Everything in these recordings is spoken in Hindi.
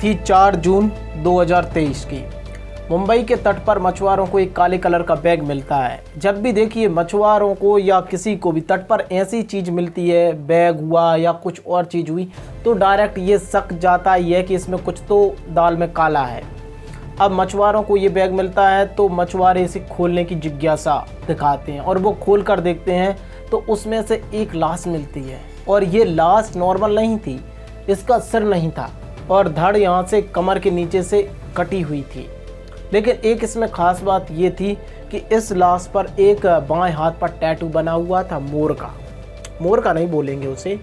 थी 4 जून 2023 की। मुंबई के तट पर मछुआरों को एक काले कलर का बैग मिलता है। जब भी देखिए मछुआरों को या किसी को भी तट पर ऐसी चीज़ मिलती है, बैग हुआ या कुछ और चीज़ हुई, तो डायरेक्ट ये शक जाता है कि इसमें कुछ तो दाल में काला है। अब मछुआरों को ये बैग मिलता है तो मछुआरे इसे खोलने की जिज्ञासा दिखाते हैं और वो खोल कर देखते हैं तो उसमें से एक लाश मिलती है। और ये लाश नॉर्मल नहीं थी, इसका सिर नहीं था और धड़ यहाँ से कमर के नीचे से कटी हुई थी। लेकिन एक इसमें खास बात ये थी कि इस लाश पर एक बाएं हाथ पर टैटू बना हुआ था मोर का नहीं बोलेंगे उसे,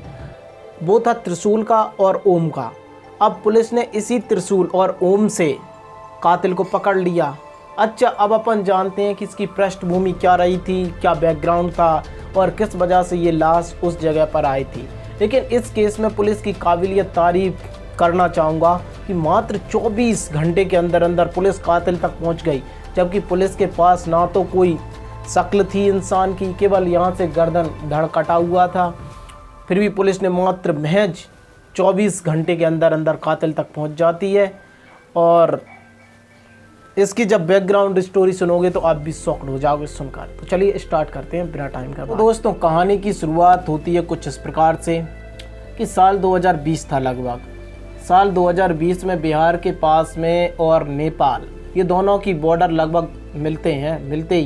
वो था त्रिशूल का और ओम का। अब पुलिस ने इसी त्रिशूल और ओम से कातिल को पकड़ लिया। अच्छा, अब अपन जानते हैं कि इसकी पृष्ठभूमि क्या रही थी, क्या बैकग्राउंड था और किस वजह से ये लाश उस जगह पर आई थी। लेकिन इस केस में पुलिस की काबिलियत तारीफ करना चाहूँगा कि मात्र 24 घंटे के अंदर अंदर पुलिस कातिल तक पहुँच गई, जबकि पुलिस के पास ना तो कोई शक्ल थी इंसान की, केवल यहाँ से गर्दन धड़ कटा हुआ था। फिर भी पुलिस ने मात्र महज 24 घंटे के अंदर अंदर कातिल तक पहुँच जाती है। और इसकी जब बैकग्राउंड स्टोरी सुनोगे तो आप भी शॉक्ड हो जाओगे सुनकर। तो चलिए स्टार्ट करते हैं बिना टाइम का। तो दोस्तों, कहानी की शुरुआत होती है कुछ इस प्रकार से कि साल 2020 था लगभग। साल 2020 में बिहार के पास में और नेपाल, ये दोनों की बॉर्डर लगभग मिलते ही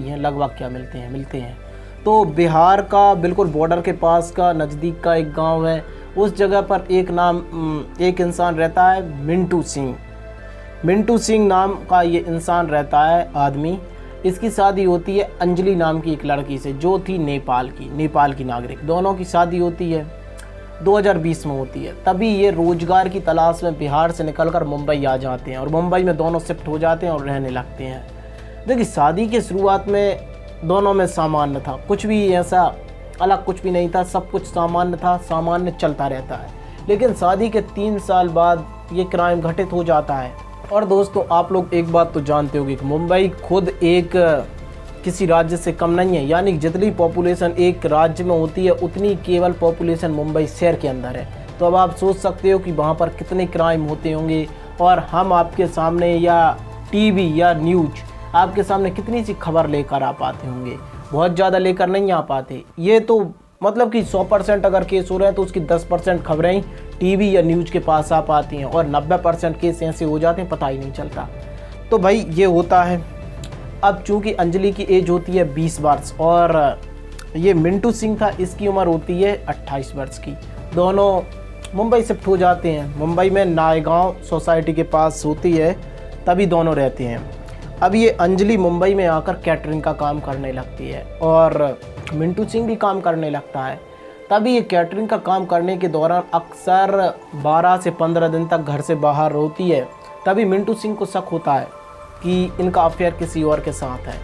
हैं लगभग, क्या मिलते हैं। तो बिहार का बिल्कुल बॉर्डर के पास का नज़दीक का एक गांव है। उस जगह पर एक इंसान रहता है, मिंटू सिंह नाम का ये इंसान रहता है आदमी। इसकी शादी होती है अंजलि नाम की एक लड़की से, जो थी नेपाल की नागरिक। दोनों की शादी होती है 2020 में होती है। तभी ये रोजगार की तलाश में बिहार से निकलकर मुंबई आ जाते हैं और मुंबई में दोनों शिफ्ट हो जाते हैं और रहने लगते हैं। देखिए, शादी के शुरुआत में दोनों में सामान्य था, कुछ भी ऐसा अलग कुछ भी नहीं था, सब कुछ सामान्य था, सामान्य चलता रहता है। लेकिन शादी के 3 साल बाद ये क्राइम घटित हो जाता है। और दोस्तों, आप लोग एक बात तो जानते होंगे कि मुंबई खुद एक किसी राज्य से कम नहीं है। यानी जितनी पॉपुलेशन एक राज्य में होती है उतनी केवल पॉपुलेशन मुंबई शहर के अंदर है। तो अब आप सोच सकते हो कि वहाँ पर कितने क्राइम होते होंगे और हम आपके सामने या टीवी या न्यूज आपके सामने कितनी सी खबर लेकर आ पाते होंगे। बहुत ज़्यादा लेकर नहीं आ पाते। ये तो मतलब कि 100% अगर केस हो रहे हैं तो उसकी 10% खबरें ही टीवी या न्यूज़ के पास आ पाती हैं और 90% केस ऐसे हो जाते हैं पता ही नहीं चलता। तो भाई ये होता है। अब चूंकि अंजलि की एज होती है 20 वर्ष और ये मिंटू सिंह था, इसकी उम्र होती है 28 वर्ष की। दोनों मुंबई शिफ्ट हो जाते हैं। मुंबई में नायगांव सोसाइटी के पास होती है, तभी दोनों रहते हैं। अब ये अंजलि मुंबई में आकर कैटरिंग का काम करने लगती है और मिंटू सिंह भी काम करने लगता है। तभी ये कैटरिंग का काम करने के दौरान अक्सर 12 से 15 दिन तक घर से बाहर होती है। तभी मिंटू सिंह को शक होता है कि इनका अफेयर किसी और के साथ है।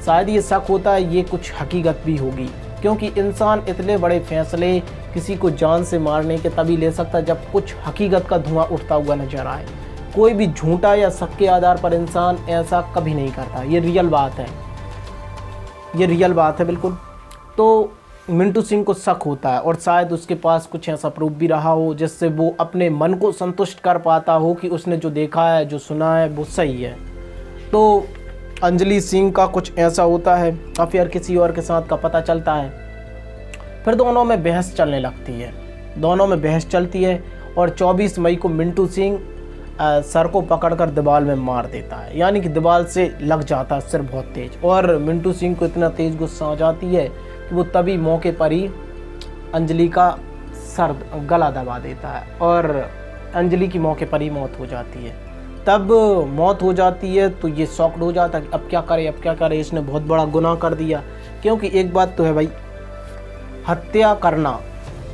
शायद ये शक होता है ये कुछ हकीकत भी होगी, क्योंकि इंसान इतने बड़े फैसले किसी को जान से मारने के तभी ले सकता है जब कुछ हकीकत का धुआं उठता हुआ नजर आए। कोई भी झूठा या शक के आधार पर इंसान ऐसा कभी नहीं करता। ये रियल बात है बिल्कुल। तो मिंटू सिंह को शक होता है और शायद उसके पास कुछ ऐसा प्रूफ भी रहा हो जिससे वो अपने मन को संतुष्ट कर पाता हो कि उसने जो देखा है, जो सुना है, वो सही है। तो अंजलि सिंह का कुछ ऐसा होता है, अफेयर किसी और के साथ का पता चलता है। फिर दोनों में बहस चलने लगती है और 24 मई को मिंटू सिंह सर को पकड़कर दीवार में मार देता है। यानी कि दीवार से लग जाता है सिर बहुत तेज। और मिंटू सिंह को इतना तेज गुस्सा आ जाती है कि वो तभी मौके पर ही अंजलि का सर गला दबा देता है और अंजलि की मौके पर ही मौत हो जाती है। तब मौत हो जाती है तो ये शॉक्ड हो जाता है कि अब क्या करे, इसने बहुत बड़ा गुनाह कर दिया। क्योंकि एक बात तो है भाई, हत्या करना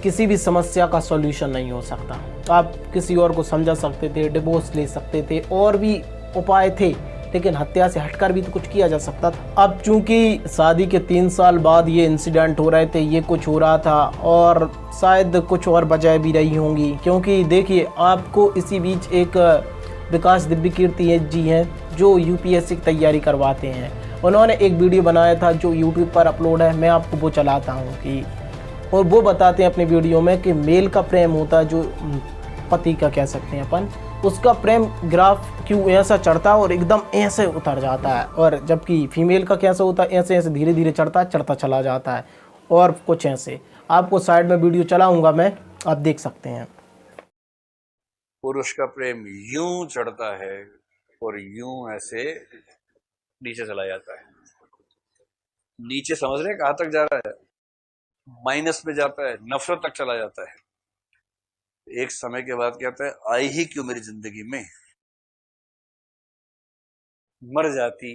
किसी भी समस्या का सॉल्यूशन नहीं हो सकता। आप किसी और को समझा सकते थे, डिवोर्स ले सकते थे, और भी उपाय थे, लेकिन हत्या से हटकर भी तो कुछ किया जा सकता था। अब चूंकि शादी के 3 साल बाद ये इंसिडेंट हो रहे थे, ये कुछ हो रहा था और शायद कुछ और वजह भी रही होंगी। क्योंकि देखिए, आपको इसी बीच एक विकास दिव्य कीर्ति जी हैं जो यूपीएससी की तैयारी करवाते हैं। उन्होंने एक वीडियो बनाया था जो यूट्यूब पर अपलोड है, मैं आपको वो चलाता हूँ कि, और वो बताते हैं अपनी वीडियो में कि मेल का प्रेम होता है, जो पति का कह सकते हैं अपन, उसका प्रेम ग्राफ क्यों ऐसा चढ़ता है और एकदम ऐसे उतर जाता है, और जबकि फीमेल का कैसा होता है, ऐसे ऐसे धीरे धीरे चढ़ता चला जाता है, और कुछ ऐसे। आपको साइड में वीडियो चलाऊंगा मैं, आप देख सकते हैं। पुरुष का प्रेम यूं चढ़ता है और यूं ऐसे नीचे चला जाता है। नीचे समझ रहे हैं कहां तक जा रहा है? माइनस में जाता है, नफरत तक चला जाता है। एक समय के बाद कहता है आई ही क्यों मेरी जिंदगी में, मर जाती,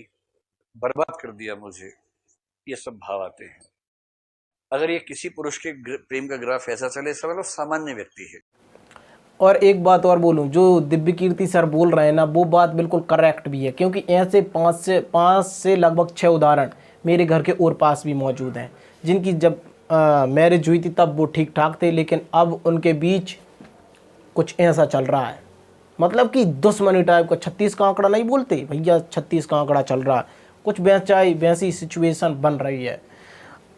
बर्बाद कर दिया मुझे, ये सब भाव आते हैं। अगर ये किसी पुरुष के प्रेम का ग्राफ ऐसा चले, इसका मतलब सामान्य व्यक्ति है। और एक बात और बोलूं, जो दिव्य कीर्ति सर बोल रहे हैं ना, वो बात बिल्कुल करेक्ट भी है, क्योंकि ऐसे पाँच से लगभग 6 उदाहरण मेरे घर के और पास भी मौजूद हैं, जिनकी जब मैरिज हुई थी तब वो ठीक ठाक थे, लेकिन अब उनके बीच कुछ ऐसा चल रहा है, मतलब कि दुश्मनी टाइप का। 36 का आंकड़ा नहीं बोलते भैया, 36 का आंकड़ा चल रहा है, कुछ वैसी सिचुएशन बन रही है।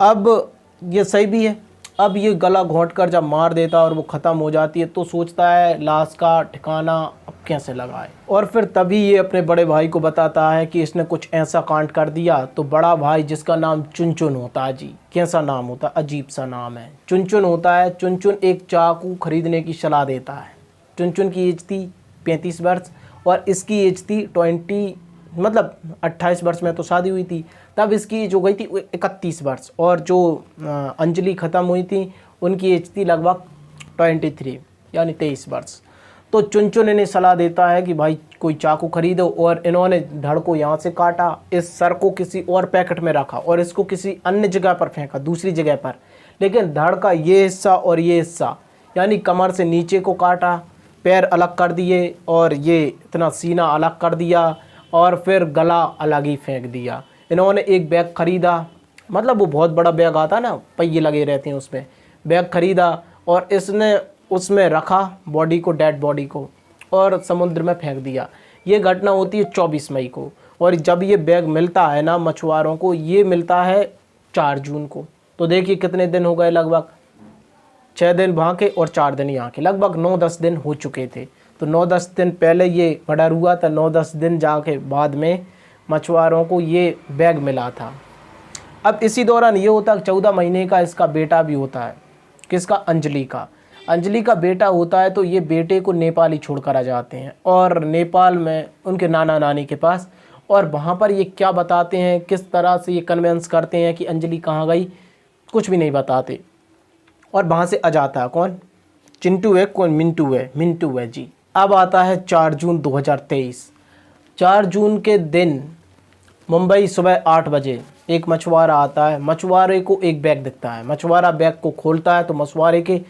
अब ये सही भी है, अब ये गला घोंट कर जब मार देता है और वो ख़त्म हो जाती है, तो सोचता है लाश का ठिकाना अब कैसे लगाए, और फिर तभी ये अपने बड़े भाई को बताता है कि इसने कुछ ऐसा कांड कर दिया। तो बड़ा भाई, जिसका नाम चुनचुन होता है जी, कैसा नाम होता है, अजीब सा नाम है, चुनचुन होता है। चुनचुन एक चाकू खरीदने की सलाह देता है। चुनचुन की एज थी 35 वर्ष और इसकी एज थी 28 वर्ष में तो शादी हुई थी, तब इसकी एज हो गई थी 31 वर्ष, और जो अंजलि ख़त्म हुई थी उनकी एज थी लगभग 23 यानी 23 वर्ष। तो चुनचुन इन्हें सलाह देता है कि भाई कोई चाकू खरीदो, और इन्होंने धड़ को यहाँ से काटा, इस सर को किसी और पैकेट में रखा और इसको किसी अन्य जगह पर फेंका, दूसरी जगह पर, लेकिन धड़ का ये हिस्सा और ये हिस्सा यानी कमर से नीचे को काटा, पैर अलग कर दिए और ये इतना सीना अलग कर दिया, और फिर गला अलग ही फेंक दिया। इन्होंने एक बैग ख़रीदा, मतलब वो बहुत बड़ा बैग आता है ना, पहिए लगे रहते हैं उसमें, बैग ख़रीदा और इसने उसमें रखा बॉडी को, डेड बॉडी को, और समुद्र में फेंक दिया। ये घटना होती है 24 मई को, और जब ये बैग मिलता है ना मछुआरों को, ये मिलता है 4 जून को। तो देखिए कितने दिन हो गए, लगभग 6 दिन वहाँ के और 4 दिन यहाँ के, लगभग 9-10 दिन हो चुके थे। तो 9-10 दिन पहले ये मर्डर हुआ था, 9-10 दिन जाके बाद में मछुआरों को ये बैग मिला था। अब इसी दौरान ये होता है 14 महीने का इसका बेटा भी होता है, किसका, अंजलि का। अंजलि का बेटा होता है, तो ये बेटे को नेपाल ही छोड़ कर आ जाते हैं, और नेपाल में उनके नाना नानी के पास, और वहाँ पर ये क्या बताते हैं, किस तरह से ये कन्वेंस करते हैं कि अंजलि कहाँ गई, कुछ भी नहीं बताते, और वहाँ से आ जाता है कौन, चिंटू है, कौन, मिंटू है जी। अब आता है 4 जून 2023। 4 जून के दिन मुंबई सुबह 8 बजे एक मछुआरा आता है। मछुआरे को एक बैग दिखता है, मछुआरा बैग को खोलता है तो मछुआरे के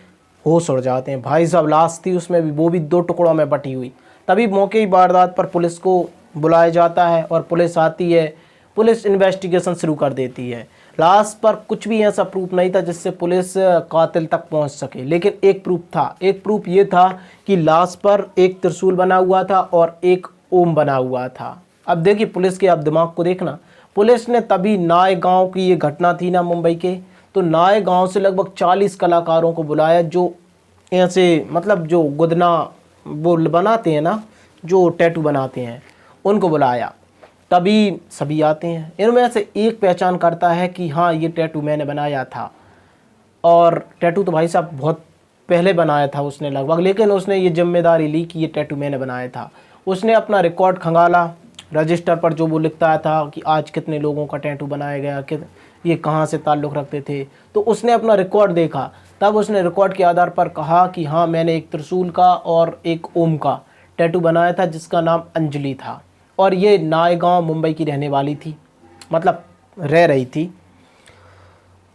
होश उड़ जाते हैं। भाई साहब लाश थी उसमें भी, वो भी 2 टुकड़ों में बटी हुई। तभी मौके की वारदात पर पुलिस को बुलाया जाता है और पुलिस आती है, पुलिस इन्वेस्टिगेशन शुरू कर देती है। लाश पर कुछ भी ऐसा प्रूफ नहीं था जिससे पुलिस कातिल तक पहुंच सके, लेकिन एक प्रूफ था। एक प्रूफ ये था कि लाश पर एक त्रिशूल बना हुआ था और एक ओम बना हुआ था। अब देखिए पुलिस के, आप दिमाग को देखना, पुलिस ने तभी नाय गांव की ये घटना थी ना मुंबई के, तो नाय गांव से लगभग 40 कलाकारों को बुलाया, जो ऐसे मतलब जो गुदना वो बनाते हैं ना, जो टैटू बनाते हैं, उनको बुलाया। तभी सभी आते हैं। इनमें से एक पहचान करता है कि हाँ ये टैटू मैंने बनाया था, और टैटू तो भाई साहब बहुत पहले बनाया था उसने लगभग, लेकिन उसने ये जिम्मेदारी ली कि ये टैटू मैंने बनाया था। उसने अपना रिकॉर्ड खंगाला, रजिस्टर पर जो वो लिखता था कि आज कितने लोगों का टैटू बनाया गया, कि ये कहाँ से ताल्लुक़ रखते थे, तो उसने अपना रिकॉर्ड देखा। तब उसने रिकॉर्ड के आधार पर कहा कि हाँ मैंने एक त्रिशूल का और एक ओम का टैटू बनाया था जिसका नाम अंजलि था, और ये नायगांव मुंबई की रहने वाली थी, मतलब रह रही थी।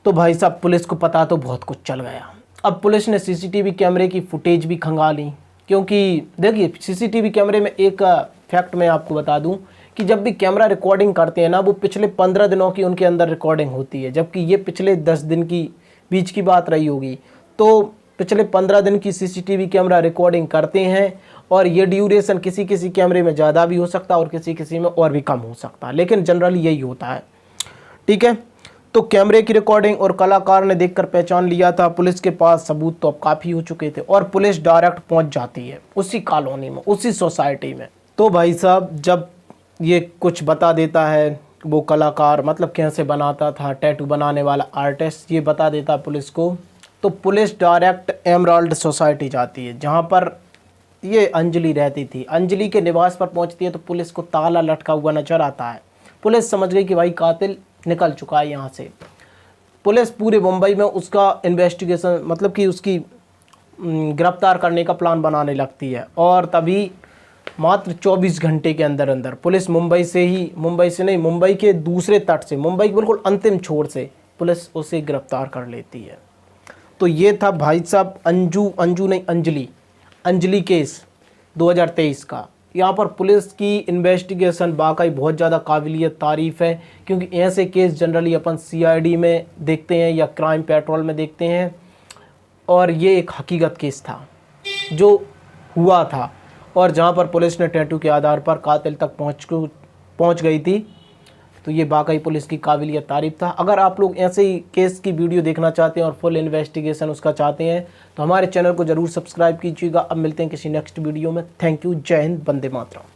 तो भाई साहब पुलिस को पता तो बहुत कुछ चल गया। अब पुलिस ने सीसीटीवी कैमरे की फुटेज भी खंगाली, क्योंकि देखिए सीसीटीवी कैमरे में एक फैक्ट मैं आपको बता दूं कि जब भी कैमरा रिकॉर्डिंग करते हैं ना, वो पिछले 15 दिनों की उनके अंदर रिकॉर्डिंग होती है, जबकि ये पिछले 10 दिन की बीच की बात रही होगी। तो पिछले 15 दिन की सीसीटीवी कैमरा रिकॉर्डिंग करते हैं, और ये ड्यूरेशन किसी किसी कैमरे में ज़्यादा भी हो सकता है और किसी किसी में और भी कम हो सकता है, लेकिन जनरली यही होता है। ठीक है, तो कैमरे की रिकॉर्डिंग और कलाकार ने देखकर पहचान लिया था। पुलिस के पास सबूत तो अब काफ़ी हो चुके थे और पुलिस डायरेक्ट पहुंच जाती है उसी कॉलोनी में, उसी सोसाइटी में। तो भाई साहब जब ये कुछ बता देता है वो कलाकार, मतलब कैसे बनाता था, टैटू बनाने वाला आर्टिस्ट, ये बता देता पुलिस को, तो पुलिस डायरेक्ट एमराल्ड सोसाइटी जाती है जहाँ पर ये अंजलि रहती थी। अंजलि के निवास पर पहुँचती है तो पुलिस को ताला लटका हुआ नजर आता है। पुलिस समझ गई कि भाई कातिल निकल चुका है यहाँ से। पुलिस पूरे मुंबई में उसका इन्वेस्टिगेशन, मतलब कि उसकी गिरफ्तार करने का प्लान बनाने लगती है। और तभी मात्र 24 घंटे के अंदर अंदर पुलिस मुंबई मुंबई के दूसरे तट से, मुंबई के बिल्कुल अंतिम छोर से पुलिस उसे गिरफ्तार कर लेती है। तो ये था भाई साहब अंजलि केस 2023 का। यहाँ पर पुलिस की इन्वेस्टिगेशन वाकई बहुत ज़्यादा काबिलियत तारीफ़ है, क्योंकि ऐसे केस जनरली अपन CID में देखते हैं या क्राइम पेट्रोल में देखते हैं, और ये एक हकीकत केस था जो हुआ था, और जहाँ पर पुलिस ने टैटू के आधार पर कातिल तक पहुँच गई थी। तो ये वाकई पुलिस की काबिलियत तारीफ़ था। अगर आप लोग ऐसे ही केस की वीडियो देखना चाहते हैं और फुल इन्वेस्टिगेशन उसका चाहते हैं तो हमारे चैनल को ज़रूर सब्सक्राइब कीजिएगा। अब मिलते हैं किसी नेक्स्ट वीडियो में। Thank you. जय हिंद। वंदे मातरम।